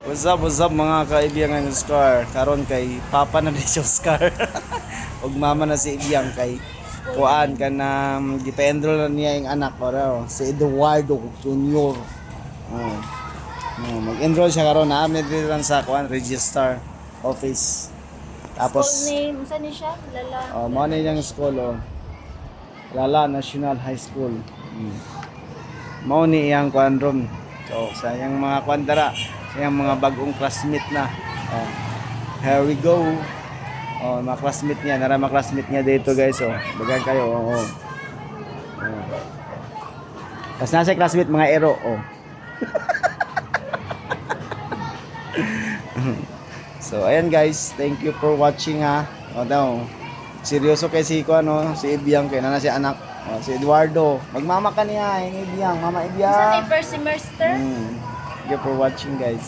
What's up mga kaibigan ng Oscar. Karon kay papa na di si Oscar. Ug mama na si Ibiyang kay kuan ka na gipa-enroll na niya yung anak ko raw, si Eduardo Junior. Mag-enroll siya karon na dito lang sa kuan register office. Tapos School name, saan ni siya? Lala. mo na yung school Lala National High School. Mao ni iyang kuan ron. So sa iyang mga kuan dara, sa iyang mga bagong classmate na. Here we go. Mga classmate niya, nara mga classmate niya dito guys. Bagan kayo. Tapos nasa classmate mga ero. So ayan guys, thank you for watching ha. Seryoso kay si si Ibiyang kay na si anak. Si Eduardo. Magmama ka niya, yung Ibiyang, Mama Ibiyang. Saan ni first semester? Thank you for watching guys.